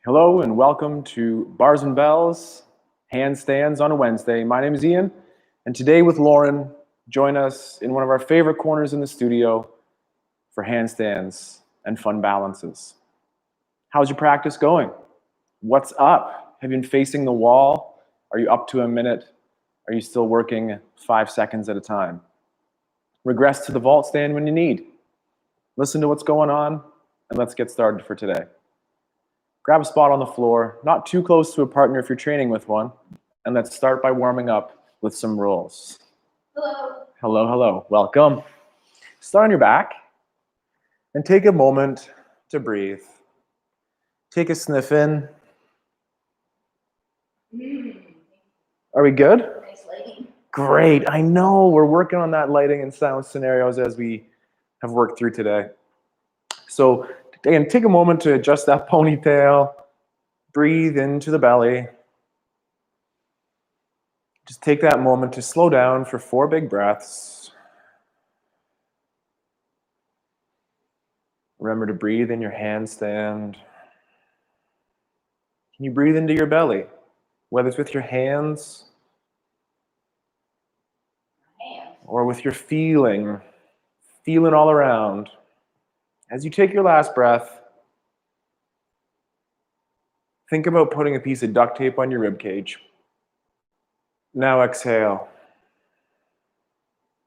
Hello and welcome to Bars and Bells, Handstands on a Wednesday. My name is Ian, and today with Lauren, join us in one of our favorite corners in the studio for handstands and fun balances. How's your practice going? What's up? Have you been facing the wall? Are you up to a minute? Are you still working 5 seconds at a time? Regress to the vault stand when you need. Listen to what's going on, and let's get started for today. Grab a spot on the floor, not too close to a partner if you're training with one, and let's start by warming up with some rolls. Hello. Hello, hello. Welcome. Start on your back and take a moment to breathe. Take a sniff in. Are we good? Nice lighting. Great. I know we're working on that lighting and sound scenarios as we have worked through today. So again, take a moment to adjust that ponytail. Breathe into the belly. Just take that moment to slow down for 4 big breaths. Remember to breathe in your handstand. Can you breathe into your belly? Whether it's with your hands or with your feeling all around. As you take your last breath, think about putting a piece of duct tape on your rib cage. Now exhale.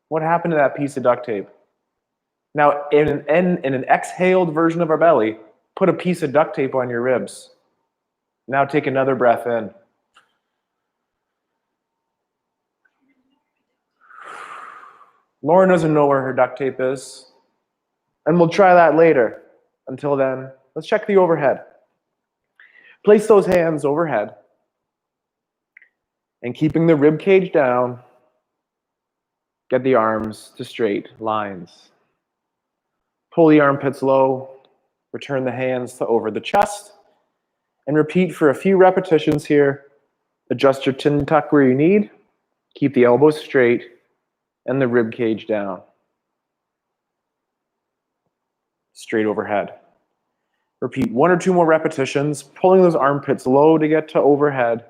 What happened to that piece of duct tape? Now, in an exhaled version of our belly, put a piece of duct tape on your ribs. Now take another breath in. Lauren doesn't know where her duct tape is, and we'll try that later. Until then, let's check the overhead. Place those hands overhead, and keeping the rib cage down, get the arms to straight lines. Pull the armpits low, return the hands to over the chest, and repeat for a few repetitions here. Adjust your chin tuck where you need, keep the elbows straight, and the rib cage down. Straight overhead. Repeat 1 or 2 more repetitions, pulling those armpits low to get to overhead,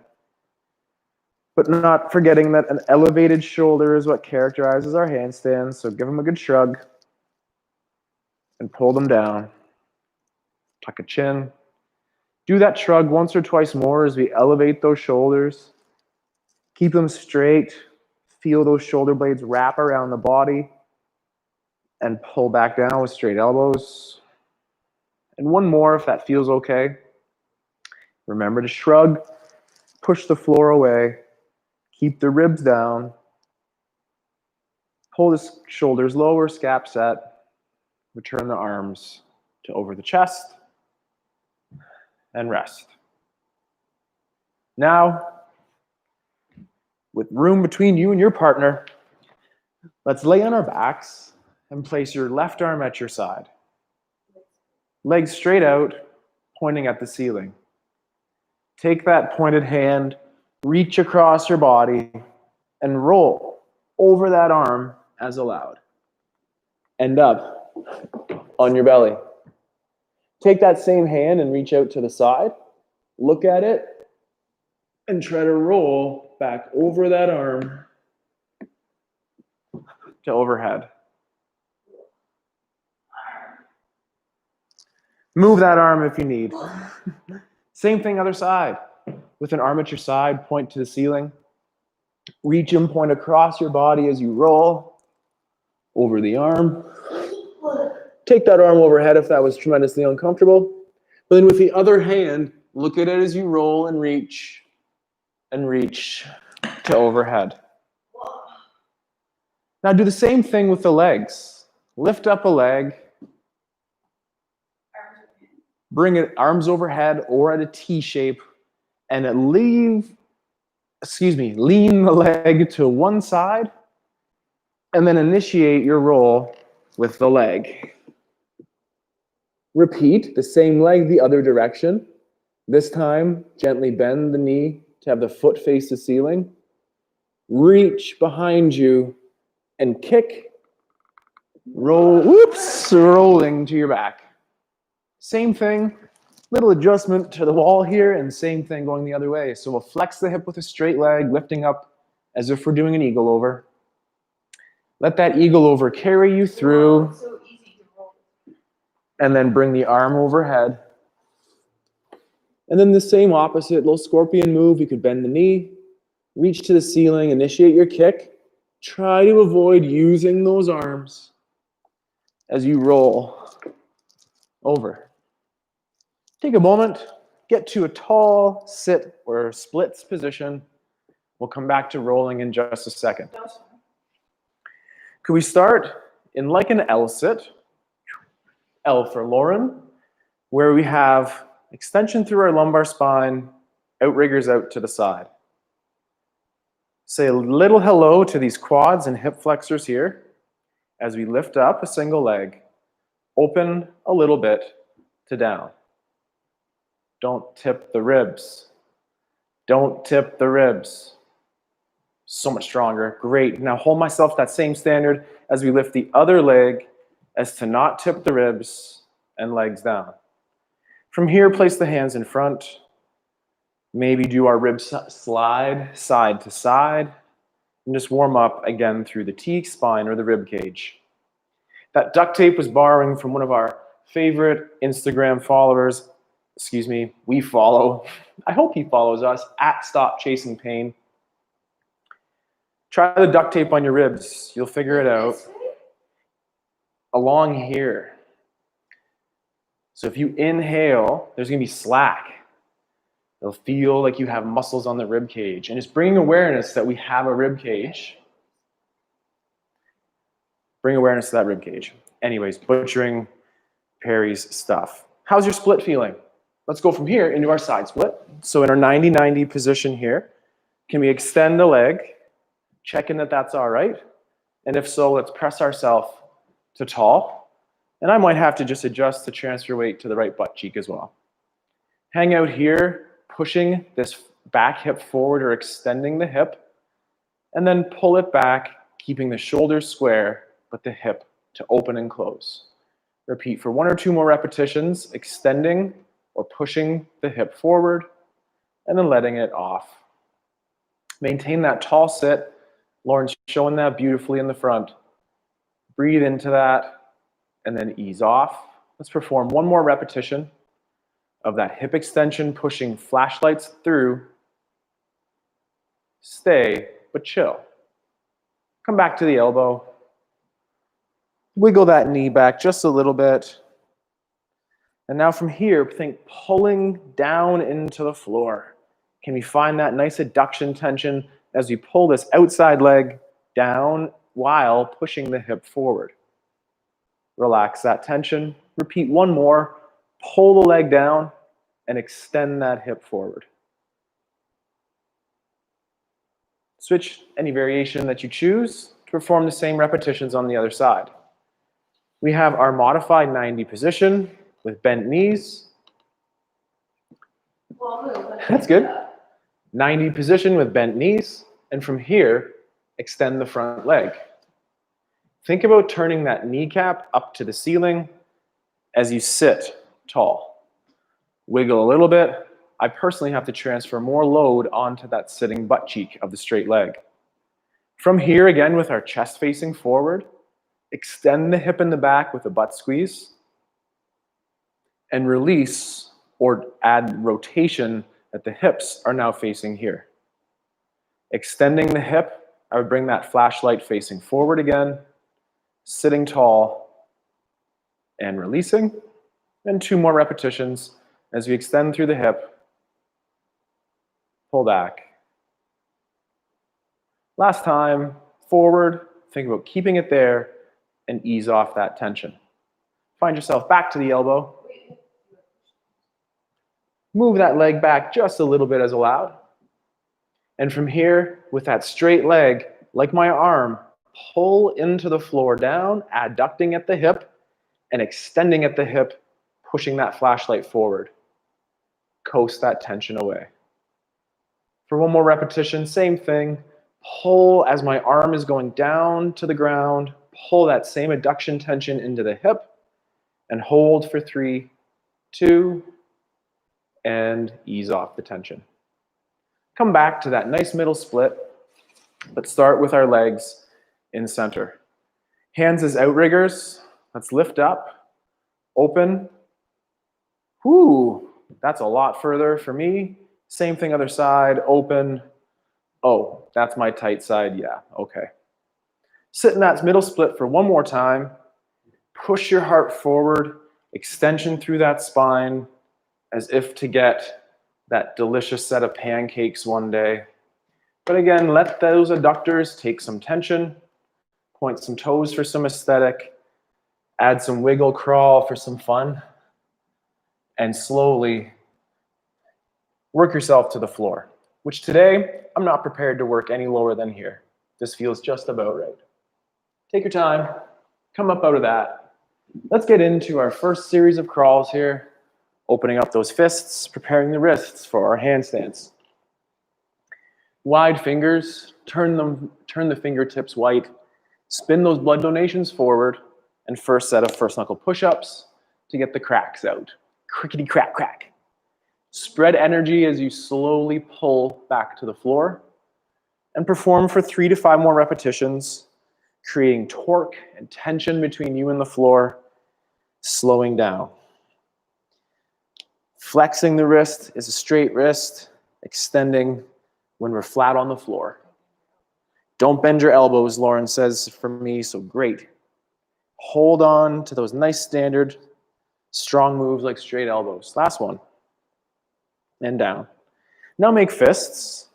but not forgetting that an elevated shoulder is what characterizes our handstands, so give them a good shrug and pull them down. Tuck a chin. Do that shrug once or twice more as we elevate those shoulders. Keep them straight. Feel those shoulder blades wrap around the body and pull back down with straight elbows. And one more if that feels okay. Remember to shrug, push the floor away, keep the ribs down, pull the shoulders lower, scap set, return the arms to over the chest, and rest. Now, with room between you and your partner, let's lay on our backs and place your left arm at your side. Legs straight out, pointing at the ceiling. Take that pointed hand, reach across your body, and roll over that arm as allowed. End up on your belly. Take that same hand and reach out to the side. Look at it, and try to roll back over that arm to overhead. Move that arm if you need. Same thing other side. With an arm at your side, point to the ceiling. Reach and point across your body as you roll over the arm. Take that arm overhead if that was tremendously uncomfortable. But then with the other hand, look at it as you roll and reach to overhead. Now do the same thing with the legs. Lift up a leg. Bring it arms overhead or at a T shape, and lean the leg to one side, and then initiate your roll with the leg. Repeat the same leg the other direction. This time, gently bend the knee to have the foot face the ceiling. Reach behind you and kick, roll, rolling to your back. Same thing, Little adjustment to the wall here, and same thing going the other way. So we'll flex the hip with a straight leg, lifting up as if we're doing an eagle over. Let that eagle over carry you through, and then bring the arm overhead. And then the same opposite, little scorpion move. You could bend the knee, reach to the ceiling, initiate your kick. Try to avoid using those arms as you roll over. Take a moment, get to a tall sit or splits position. We'll come back to rolling in just a second. Could we start in like an L sit? L for Lauren, where we have extension through our lumbar spine, outriggers out to the side. Say a little hello to these quads and hip flexors here as we lift up a single leg, open a little bit to down. Don't tip the ribs. Don't tip the ribs. So much stronger. Great. Now hold myself that same standard as we lift the other leg as to not tip the ribs and legs down. From here, place the hands in front. Maybe do our rib slide side to side. And just warm up again through the T-spine or the rib cage. That duct tape was borrowing from one of our favorite Instagram followers. We follow. I hope he follows us, @StopChasingPain. Try the duct tape on your ribs. You'll figure it out. Along here. So if you inhale, there's going to be slack. It'll feel like you have muscles on the rib cage. And just bringing awareness that we have a rib cage. Bring awareness to that rib cage. Anyways, butchering Perry's stuff. How's your split feeling? Let's go from here into our side split. So in our 90-90 position here, can we extend the leg? Check in that that's all right. And if so, let's press ourselves to tall. And I might have to just adjust the transfer weight to the right butt cheek as well. Hang out here, pushing this back hip forward or extending the hip. And then pull it back, keeping the shoulders square, but the hip to open and close. Repeat for 1 or 2 more repetitions, extending or pushing the hip forward, and then letting it off. Maintain that tall sit. Lauren's showing that beautifully in the front. Breathe into that, and then ease off. Let's perform 1 more repetition of that hip extension, pushing flashlights through. Stay, but chill. Come back to the elbow. Wiggle that knee back just a little bit. And now from here, think pulling down into the floor. Can we find that nice adduction tension as we pull this outside leg down while pushing the hip forward? Relax that tension. Repeat 1 more. Pull the leg down and extend that hip forward. Switch any variation that you choose to perform the same repetitions on the other side. We have our modified 90 position with bent knees. That's good. 90 position with bent knees. And from here, extend the front leg. Think about turning that kneecap up to the ceiling as you sit tall. Wiggle a little bit. I personally have to transfer more load onto that sitting butt cheek of the straight leg. From here, again, with our chest facing forward, extend the hip in the back with a butt squeeze. And release or add rotation that the hips are now facing here. Extending the hip, I would bring that flashlight facing forward again, sitting tall, and releasing. And 2 more repetitions as we extend through the hip, pull back. Last time, forward, think about keeping it there, and ease off that tension. Find yourself back to the elbow. Move that leg back just a little bit as allowed. And from here, with that straight leg, like my arm, pull into the floor down, adducting at the hip, and extending at the hip, pushing that flashlight forward. Coast that tension away. For 1 more repetition, same thing. Pull as my arm is going down to the ground. Pull that same adduction tension into the hip, and hold for 3, 2, and ease off the tension. Come back to that nice middle split. Let's start with our legs in center. Hands as outriggers. Let's lift up, open. Whoo, that's a lot further for me. Same thing other side, open. Oh, that's my tight side, yeah, okay. Sit in that middle split for one more time. Push your heart forward, extension through that spine, as if to get that delicious set of pancakes one day. But again, let those adductors take some tension, point some toes for some aesthetic, add some wiggle crawl for some fun, and slowly work yourself to the floor, which today, I'm not prepared to work any lower than here. This feels just about right. Take your time, come up out of that. Let's get into our first series of crawls here, opening up those fists, preparing the wrists for our handstands. Wide fingers, turn the fingertips white, spin those blood donations forward, and first set of first knuckle push-ups to get the cracks out. Crickety crack crack. Spread energy as you slowly pull back to the floor and perform for 3 to 5 more repetitions, creating torque and tension between you and the floor, slowing down. Flexing the wrist is a straight wrist, extending when we're flat on the floor. Don't bend your elbows, Lauren says for me, so great. Hold on to those nice standard strong moves like straight elbows. Last one. And down. Now make fists.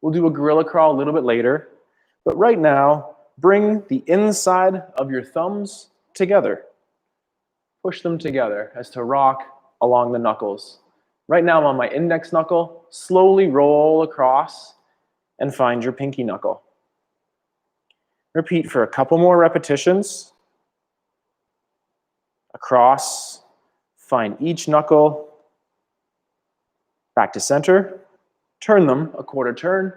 We'll do a gorilla crawl a little bit later, but right now, bring the inside of your thumbs together. Push them together as to rock along the knuckles. Right now I'm on my index knuckle. Slowly roll across and find your pinky knuckle. Repeat for a couple more repetitions. Across, find each knuckle. Back to center. Turn them a quarter turn.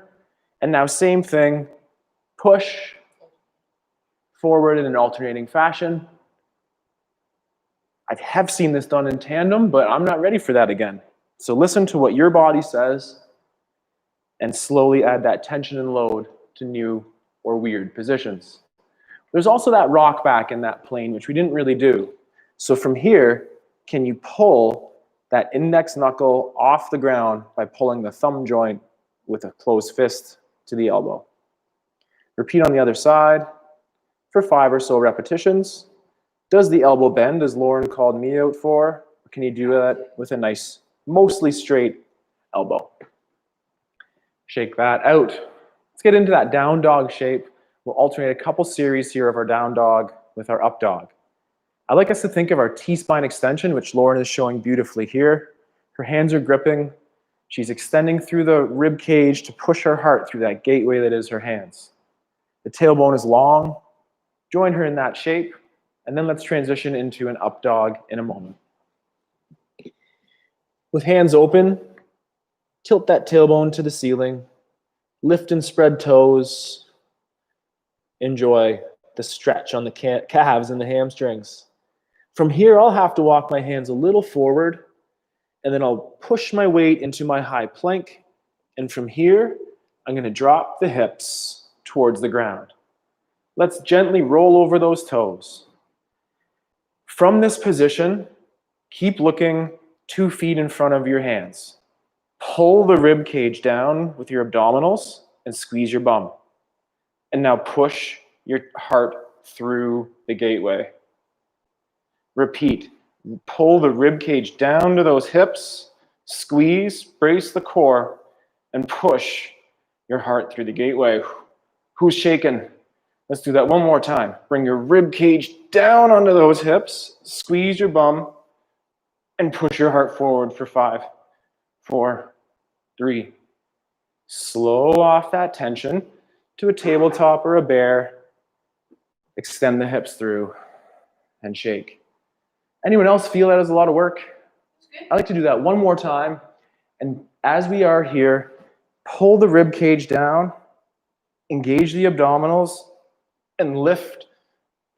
And now same thing. Push forward in an alternating fashion. I have seen this done in tandem, but I'm not ready for that again. So listen to what your body says and slowly add that tension and load to new or weird positions. There's also that rock back in that plane, which we didn't really do. So from here, can you pull that index knuckle off the ground by pulling the thumb joint with a closed fist to the elbow? Repeat on the other side for 5 or so repetitions. Does the elbow bend, as Lauren called me out for? Or can you do that with a nice, mostly straight elbow? Shake that out. Let's get into that down dog shape. We'll alternate a couple series here of our down dog with our up dog. I like us to think of our T-spine extension, which Lauren is showing beautifully here. Her hands are gripping. She's extending through the rib cage to push her heart through that gateway that is her hands. The tailbone is long. Join her in that shape. And then let's transition into an up dog in a moment. With hands open, tilt that tailbone to the ceiling. Lift and spread toes. Enjoy the stretch on the calves and the hamstrings. From here, I'll have to walk my hands a little forward, and then I'll push my weight into my high plank. And from here, I'm going to drop the hips towards the ground. Let's gently roll over those toes. From this position, keep looking 2 feet in front of your hands. Pull the rib cage down with your abdominals and squeeze your bum. And now push your heart through the gateway. Repeat. Pull the rib cage down to those hips, squeeze, brace the core, and push your heart through the gateway. Who's shaking? Let's do that one more time. Bring your rib cage down onto those hips, squeeze your bum, and push your heart forward for 5, 4, 3. Slow off that tension to a tabletop or a bear. Extend the hips through and shake. Anyone else feel that is a lot of work? I like to do that one more time. And as we are here, pull the rib cage down, engage the abdominals, and lift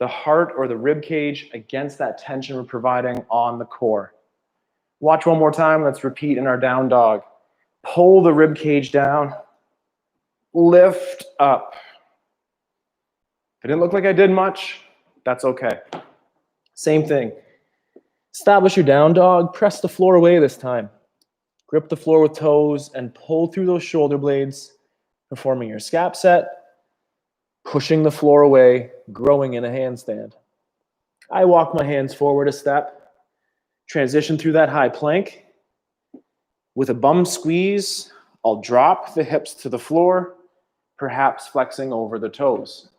the heart or the rib cage against that tension we're providing on the core. Watch one more time. Let's repeat in our down dog. Pull the rib cage down. Lift up. If it didn't look like I did much, that's okay. Same thing. Establish your down dog. Press the floor away this time. Grip the floor with toes and pull through those shoulder blades, performing your scap set, pushing the floor away, growing in a handstand. I walk my hands forward a step, transition through that high plank. With a bum squeeze, I'll drop the hips to the floor, perhaps flexing over the toes.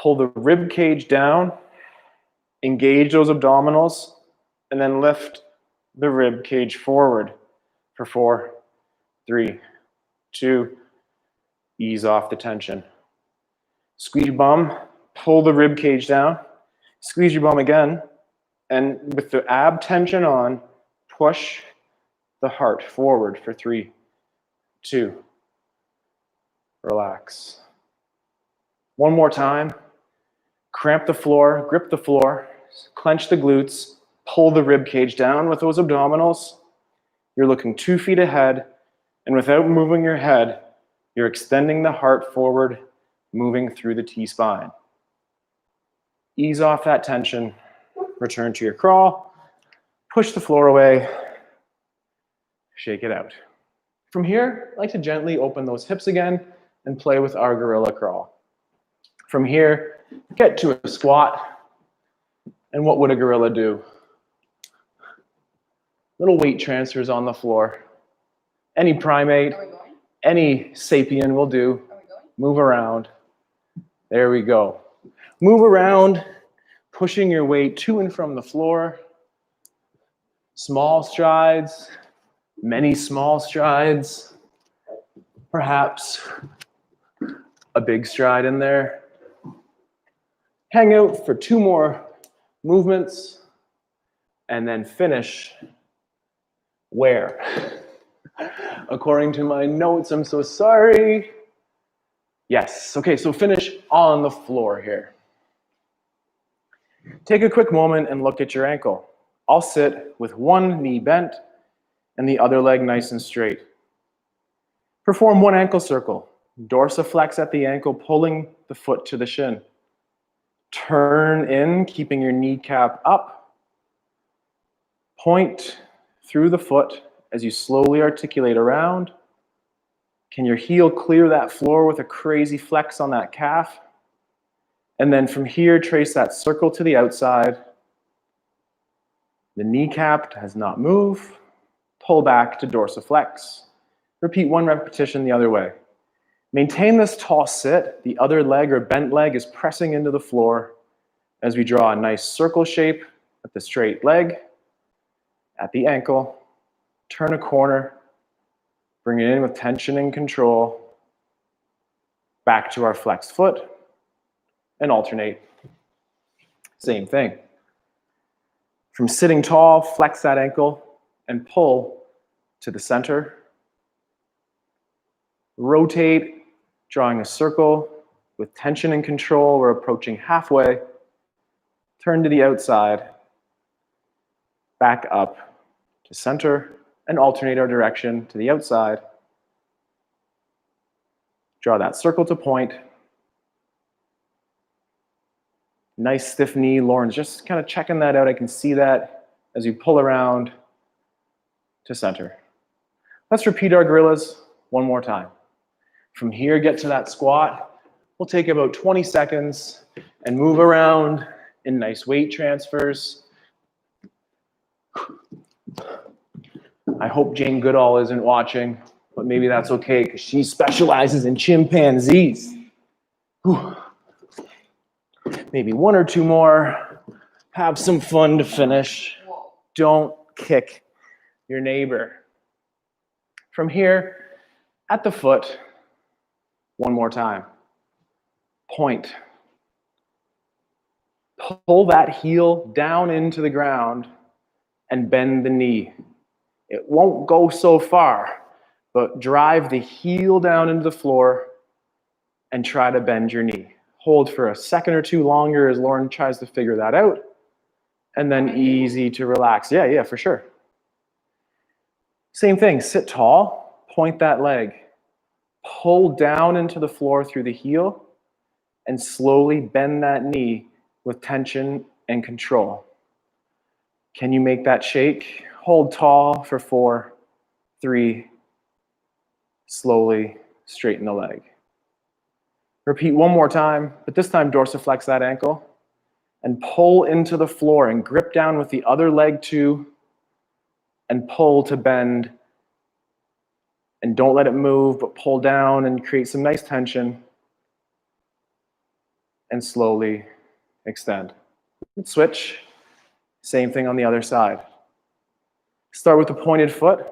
Pull the rib cage down, engage those abdominals, and then lift the rib cage forward for 4, 3, 2, ease off the tension. Squeeze your bum, pull the rib cage down, squeeze your bum again, and with the ab tension on, push the heart forward for 3, 2, relax. One more time. Cramp the floor, grip the floor, clench the glutes, pull the rib cage down with those abdominals. You're looking 2 feet ahead, and without moving your head, you're extending the heart forward, moving through the T-spine. Ease off that tension, return to your crawl, push the floor away, shake it out. From here, I like to gently open those hips again and play with our gorilla crawl. From here, get to a squat, and what would a gorilla do? Little weight transfers on the floor. Any primate, any sapien will do. Move around. There we go. Move around, pushing your weight to and from the floor. Small strides, many small strides, perhaps a big stride in there. Hang out for 2 more movements, and then finish where? According to my notes, I'm so sorry. Yes, okay, so finish on the floor here. Take a quick moment and look at your ankle. I'll sit with one knee bent and the other leg nice and straight. Perform one ankle circle. Dorsiflex at the ankle, pulling the foot to the shin. Turn in, keeping your kneecap up. Point through the foot as you slowly articulate around. Can your heel clear that floor with a crazy flex on that calf? And then from here, trace that circle to the outside. The kneecap does not move. Pull back to dorsiflex. Repeat 1 repetition the other way. Maintain this tall sit. The other leg or bent leg is pressing into the floor as we draw a nice circle shape with the straight leg at the ankle. Turn a corner. Bring it in with tension and control. Back to our flexed foot and alternate. Same thing. From sitting tall, flex that ankle and pull to the center. Rotate, drawing a circle with tension and control. We're approaching halfway. Turn to the outside. Back up to center and alternate our direction to the outside. Draw that circle to point. Nice stiff knee. Lauren's just kind of checking that out. I can see that as you pull around to center. Let's repeat our gorillas one more time. From here, get to that squat. We'll take about 20 seconds and move around in nice weight transfers. I hope Jane Goodall isn't watching, but maybe that's okay because she specializes in chimpanzees. Whew. Maybe 1 or 2 more. Have some fun to finish. Don't kick your neighbor. From here, at the foot, one more time. Point. Pull that heel down into the ground and bend the knee. It won't go so far, but drive the heel down into the floor and try to bend your knee. Hold for a second or 2 longer as Lauren tries to figure that out, and then easy to relax. Yeah, for sure. Same thing, sit tall, point that leg. Pull down into the floor through the heel and slowly bend that knee with tension and control. Can you make that shake? Hold tall for 4, 3, slowly straighten the leg. Repeat one more time, but this time dorsiflex that ankle and pull into the floor and grip down with the other leg too and pull to bend. And don't let it move, but pull down and create some nice tension and slowly extend. Switch, same thing on the other side. Start with the pointed foot,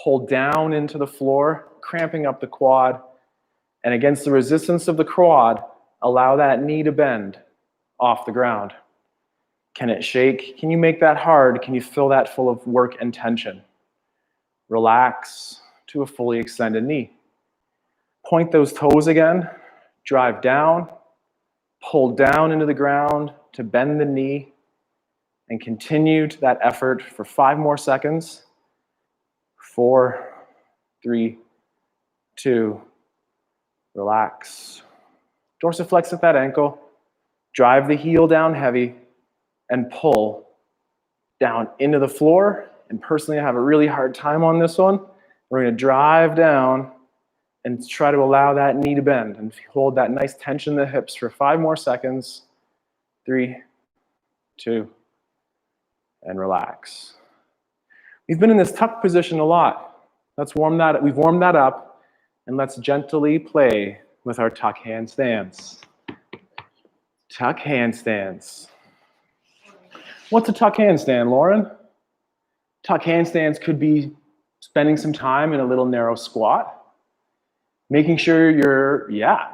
pull down into the floor, cramping up the quad, and against the resistance of the quad, allow that knee to bend off the ground. Can it shake? Can you make that hard? Can you fill that full of work and tension? Relax to a fully extended knee. Point those toes again, drive down, pull down into the ground to bend the knee, and continue to that effort for 5 more seconds. 4, 3, 2, relax. Dorsiflex at that ankle, drive the heel down heavy, and pull down into the floor. And personally, I have a really hard time on this one. We're going to drive down and try to allow that knee to bend and hold that nice tension in the hips for 5 more seconds. 3, 2, and relax. We've been in this tuck position a lot. Let's warm that up. We've warmed that up, and let's gently play with our tuck handstands. Tuck handstands. What's a tuck handstand, Lauren? Tuck handstands could be spending some time in a little narrow squat, making sure you're,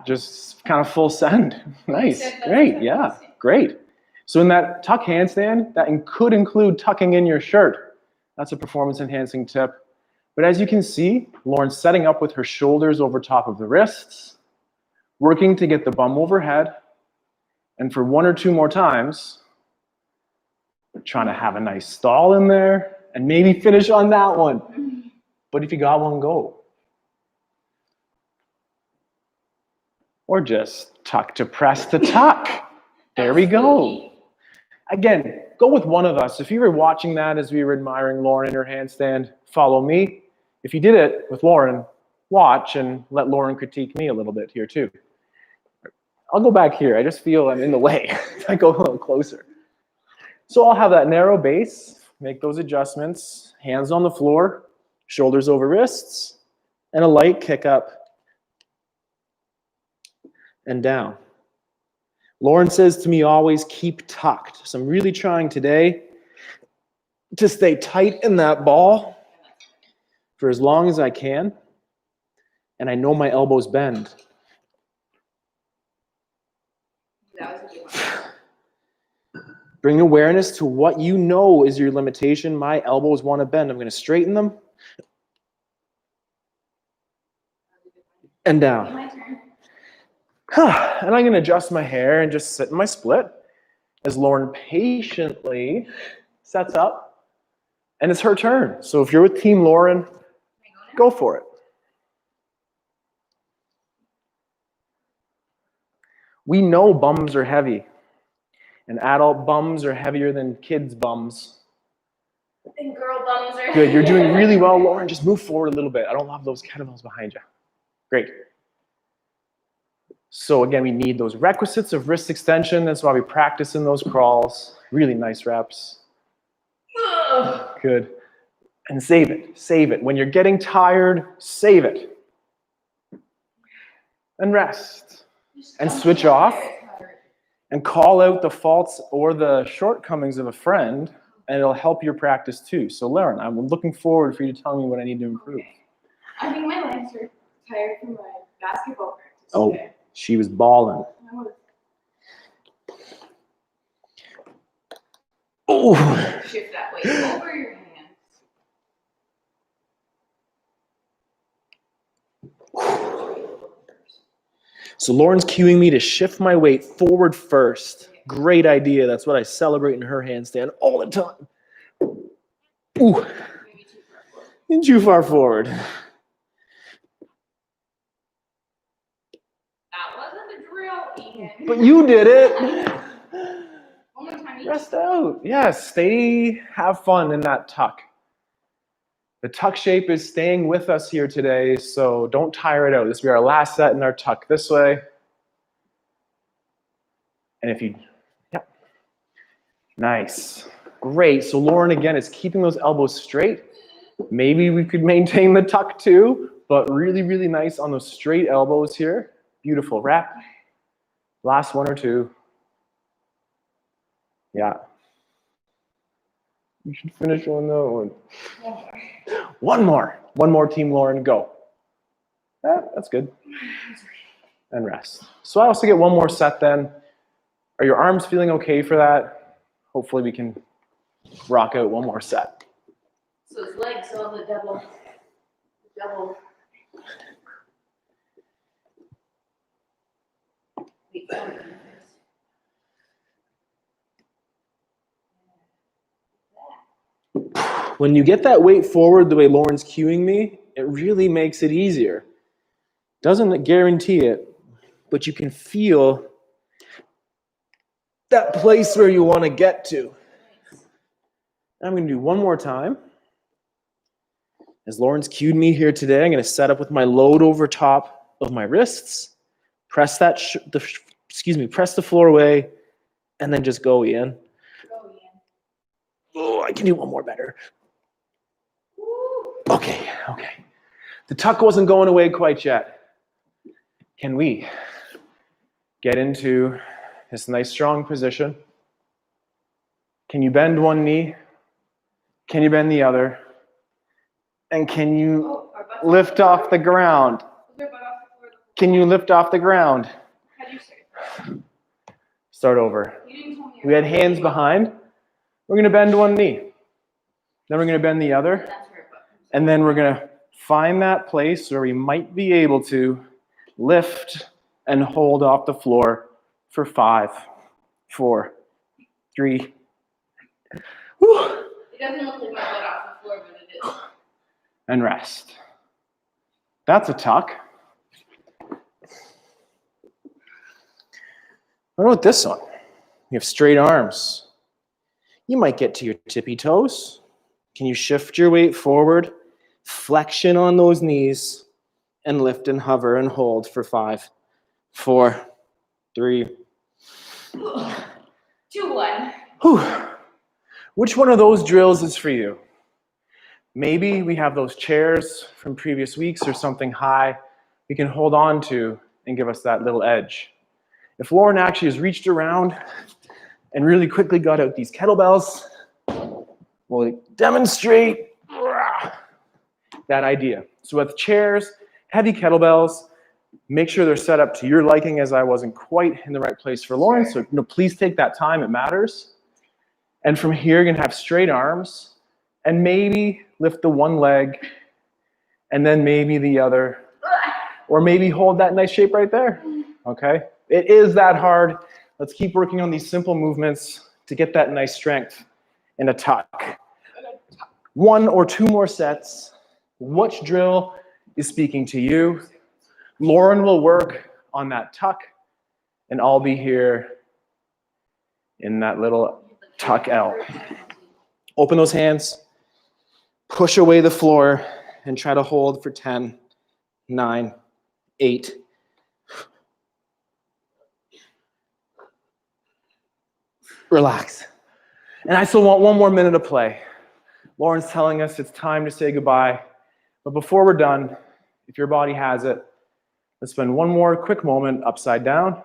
just kind of full send. Nice, great, yeah, great. So in that tuck handstand, that could include tucking in your shirt. That's a performance enhancing tip. But as you can see, Lauren's setting up with her shoulders over top of the wrists, working to get the bum overhead, and for 1 or 2 more times, trying to have a nice stall in there, and maybe finish on that one. But if you got one, go. Or just tuck to press to tuck. There we go. Again, go with one of us. If you were watching that as we were admiring Lauren in her handstand, follow me. If you did it with Lauren, watch and let Lauren critique me a little bit here too. I'll go back here. I just feel I'm in the way. I go a little closer. So I'll have that narrow base. Make those adjustments. Hands on the floor, shoulders over wrists, and a light kick up and down. Lauren says to me always, keep tucked. So I'm really trying today to stay tight in that ball for as long as I can. And I know my elbows bend. Bring awareness to what you know is your limitation. My elbows want to bend. I'm going to straighten them. And down. And I'm going to adjust my hair and just sit in my split as Lauren patiently sets up. And it's her turn. So if you're with Team Lauren, go for it. We know bums are heavy. And adult bums are heavier than kids' bums. And girl bums are good. You're doing really well, Lauren. Just move forward a little bit. I don't love those kettlebells behind you. Great. So again, we need those requisites of wrist extension. That's why we practice in those crawls. Really nice reps. Good. And save it. Save it. When you're getting tired, save it. And rest. And switch off. And call out the faults or the shortcomings of a friend, and it'll help your practice too. So Lauren, I'm looking forward for you to tell me what I need to improve. Okay. I think my legs are tired from my basketball practice today. She was balling. Oh. Shift that weight over your hands. So Lauren's cueing me to shift my weight forward first. Great idea. That's what I celebrate in her handstand all the time. Ooh. and too far forward. That wasn't a drill, Ethan. But you did it. One more time each. Rest out. Yes, have fun in that tuck. The tuck shape is staying with us here today, so don't tire it out. This will be our last set in our tuck this way. And if you, yep. Nice. Great. So Lauren, again, is keeping those elbows straight. Maybe we could maintain the tuck too, but really, really nice on those straight elbows here. Beautiful. Wrap. Last one or two. Yeah. You should finish on that one. One more. One more, Team Lauren. Go. That's good. And rest. So I also get one more set then. Are your arms feeling okay for that? Hopefully we can rock out one more set. So his legs on the double. When you get that weight forward the way Lauren's cueing me, it really makes it easier. Doesn't guarantee it, but you can feel that place where you want to get to. I'm going to do one more time. As Lauren's cued me here today, I'm going to set up with my load over top of my wrists, press press the floor away, and then just go, Ian. Oh, I can do one more better. Okay. The tuck wasn't going away quite yet. Can we get into this nice strong position? Can you bend one knee? Can you bend the other? And can you lift off the ground? Can you lift off the ground? How do you say? Start over. You didn't tell me. We had hands behind. We're going to bend one knee. Then we're going to bend the other. And then we're going to find that place where we might be able to lift and hold off the floor for 5, 4, 3. Whew. It doesn't look like my butt off the floor, but it is. And rest. That's a tuck. What about this one? You have straight arms. You might get to your tippy toes. Can you shift your weight forward? Flexion on those knees and lift and hover and hold for 5, 4, 3. 2, 1. Whew. Which one of those drills is for you? Maybe we have those chairs from previous weeks or something high we can hold on to and give us that little edge. If Lauren actually has reached around and really quickly got out these kettlebells, we'll demonstrate that idea. So with chairs, heavy kettlebells, make sure they're set up to your liking, as I wasn't quite in the right place for Lauren. So please take that time, it matters. And from here, you're gonna have straight arms and maybe lift the one leg and then maybe the other, or maybe hold that nice shape right there, okay? It is that hard. Let's keep working on these simple movements to get that nice strength in a tuck. 1 or 2 more sets. Which drill is speaking to you? Lauren will work on that tuck, and I'll be here in that little tuck L. Open those hands, push away the floor, and try to hold for 10, 9, 8. Relax. And I still want 1 more minute of play. Lauren's telling us it's time to say goodbye. But before we're done, if your body has it, let's spend 1 more quick moment upside down.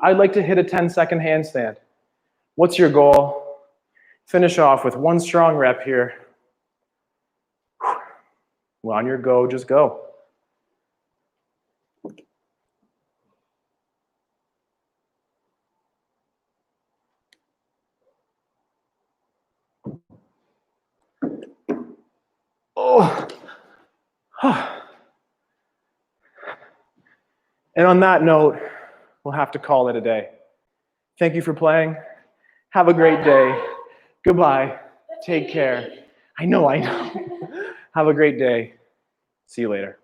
I'd like to hit a 10-second handstand. What's your goal? Finish off with 1 strong rep here. Well, on your go, just go. Oh. And on that note, we'll have to call it a day. Thank you for playing. Have a great day. Goodbye. Take care. I know. Have a great day. See you later.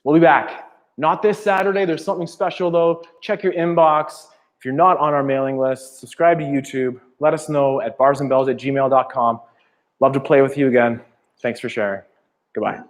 We'll be back. Not this Saturday. There's something special, though. Check your inbox. If you're not on our mailing list, subscribe to YouTube. Let us know at barsandbells@gmail.com. Love to play with you again. Thanks for sharing. Goodbye.